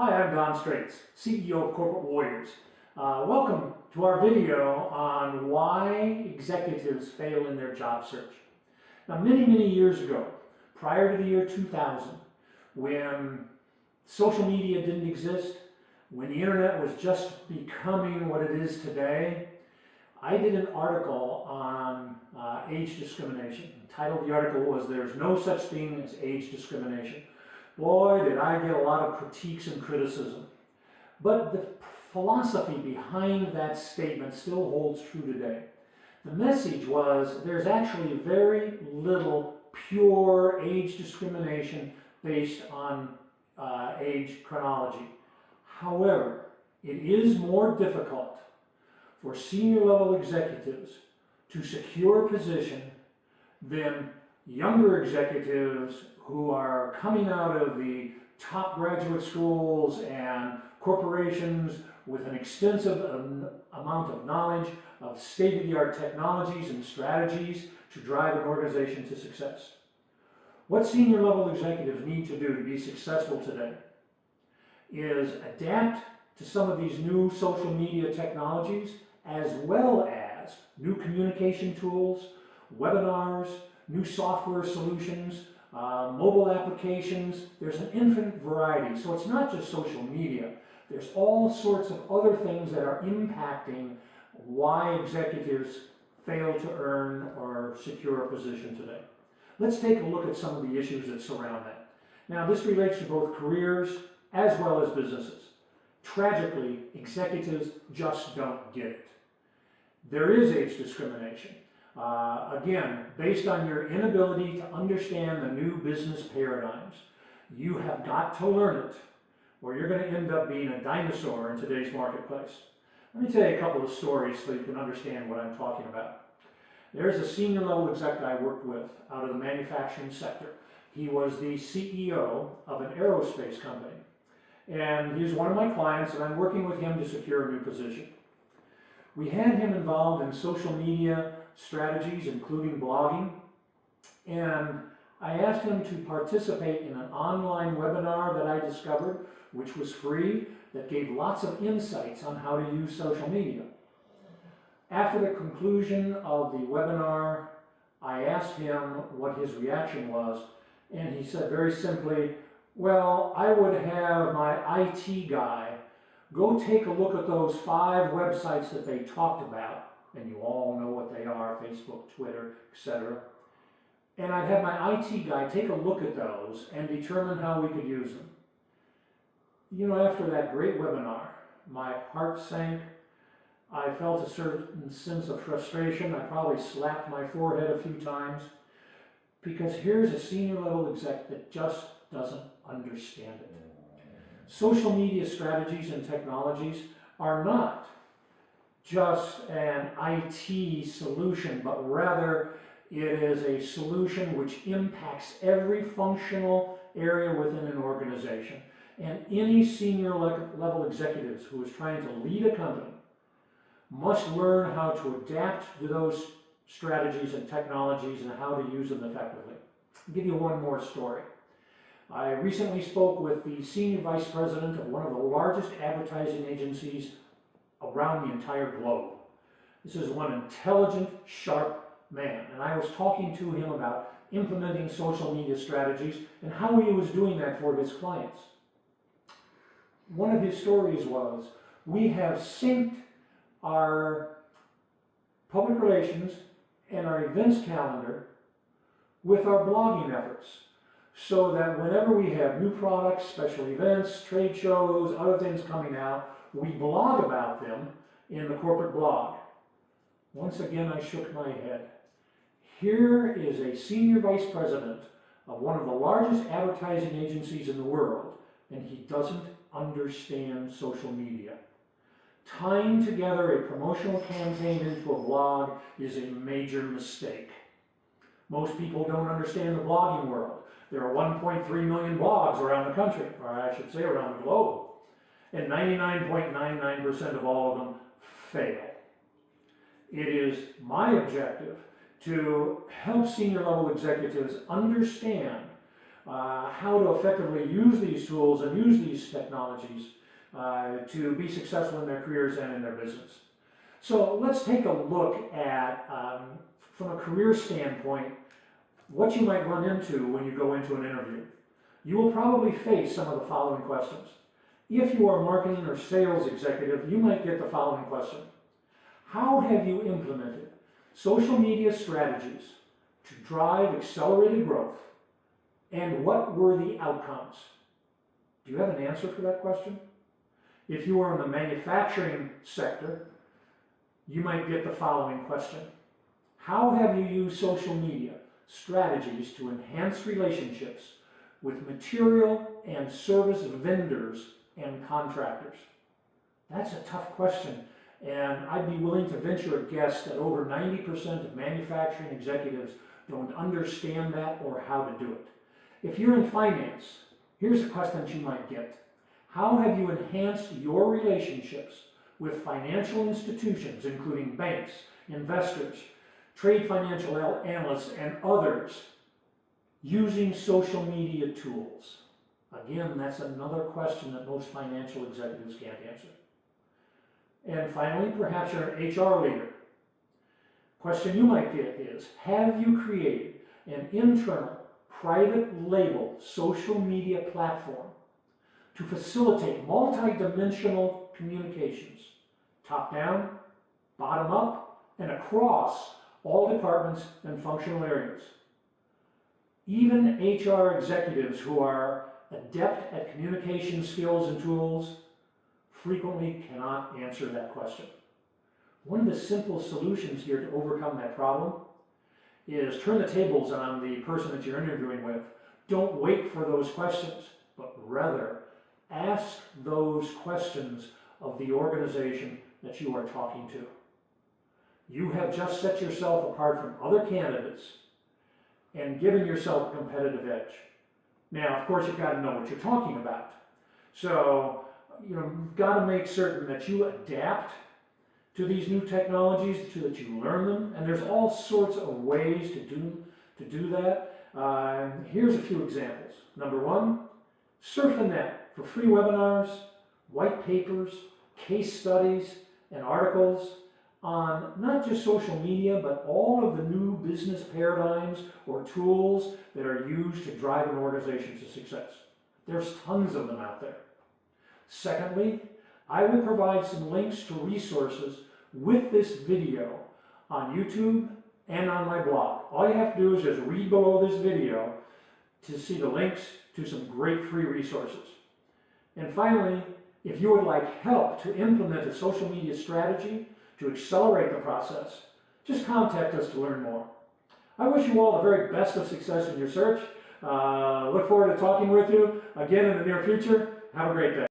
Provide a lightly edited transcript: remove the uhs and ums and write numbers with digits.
Hi, I'm Don Straits, CEO of Corporate Warriors. Welcome to our video on why executives fail in their job search. Now, many years ago, prior to the year 2000, when social media didn't exist, when the internet was just becoming what it is today, I did an article on age discrimination. The title of the article was "There's No Such Thing as Age Discrimination." Boy, did I get a lot of critiques and criticism. But the philosophy behind that statement still holds true today. The message was there's actually very little pure age discrimination based on age chronology. However, it is more difficult for senior level executives to secure a position than younger executives who are coming out of the top graduate schools and corporations with an extensive amount of knowledge of state-of-the-art technologies and strategies to drive an organization to success. What senior level executives need to do to be successful today is adapt to some of these new social media technologies, as well as new communication tools, webinars, new software solutions, mobile applications. There's an infinite variety. So it's not just social media. There's all sorts of other things that are impacting why executives fail to earn or secure a position today. Let's take a look at some of the issues that surround that. Now, this relates to both careers as well as businesses. Tragically, executives just don't get it. There is age discrimination. Again, based on your inability to understand the new business paradigms. You have got to learn it, or you're going to end up being a dinosaur in today's marketplace. Let me tell you a couple of stories so you can understand what I'm talking about. There's a senior level exec I worked with out of the manufacturing sector. He was the CEO of an aerospace company. And he's one of my clients, and I'm working with him to secure a new position. We had him involved in social media strategies, including blogging, and I asked him to participate in an online webinar that I discovered, which was free, that gave lots of insights on how to use social media. After the conclusion of the webinar, I asked him what his reaction was, and he said very simply, "Well, I would have my IT guy go take a look at those 5 websites that they talked about," and you all know what they are, Facebook, Twitter, etc. "And I'd have my IT guy take a look at those and determine how we could use them." You know, after that great webinar, my heart sank. I felt a certain sense of frustration. I probably slapped my forehead a few times, because here's a senior level exec that just doesn't understand it. Social media strategies and technologies are not just an IT solution, but rather it is a solution which impacts every functional area within an organization. And any senior level executives who is trying to lead a company must learn how to adapt to those strategies and technologies and how to use them effectively. I'll give you one more story. I recently spoke with the senior vice president of one of the largest advertising agencies around the entire globe. This is one intelligent, sharp man, and I was talking to him about implementing social media strategies and how he was doing that for his clients. One of his stories was, we have synced our public relations and our events calendar with our blogging efforts, so that whenever we have new products, special events, trade shows, other things coming out, we blog about them in the corporate blog. Once again, I shook my head. Here is a senior vice president of one of the largest advertising agencies in the world, and he doesn't understand social media. Tying together a promotional campaign into a blog is a major mistake. Most people don't understand the blogging world. There are 1.3 million blogs around the country, or I should say around the globe, and 99.99% of all of them fail. It is my objective to help senior level executives understand how to effectively use these tools and use these technologies to be successful in their careers and in their business. So let's take a look at, from a career standpoint, what you might run into when you go into an interview. You will probably face some of the following questions. If you are a marketing or sales executive, you might get the following question. How have you implemented social media strategies to drive accelerated growth, and what were the outcomes? Do you have an answer for that question? If you are in the manufacturing sector, you might get the following question. How have you used social media strategies to enhance relationships with material and service vendors and contractors? That's a tough question, and I'd be willing to venture a guess that over 90% of manufacturing executives don't understand that or how to do it. If you're in finance, here's a question that you might get. How have you enhanced your relationships with financial institutions, including banks, investors, trade financial analysts, and others, using social media tools? Again, that's another question that most financial executives can't answer. And finally, perhaps you're an HR leader. Question you might get is, have you created an internal, private label social media platform to facilitate multi-dimensional communications, top-down, bottom-up, and across all departments and functional areas? Even HR executives who are adept at communication skills and tools frequently cannot answer that question. One of the simple solutions here to overcome that problem is turn the tables on the person that you're interviewing with. Don't wait for those questions, but rather ask those questions of the organization that you are talking to. You have just set yourself apart from other candidates and given yourself a competitive edge. Now, of course, you've got to know what you're talking about. So, you've got to make certain that you adapt to these new technologies, so that you learn them, and there's all sorts of ways to do that. Here's a few examples. Number one, surf the net for free webinars, white papers, case studies, and articles on not just social media, but all of the new business paradigms or tools that are used to drive an organization to success. There's tons of them out there. Secondly, I will provide some links to resources with this video on YouTube and on my blog. All you have to do is just read below this video to see the links to some great free resources. And finally, if you would like help to implement a social media strategy to accelerate the process, just contact us to learn more. I wish you all the very best of success in your search. Look forward to talking with you again in the near future. Have a great day.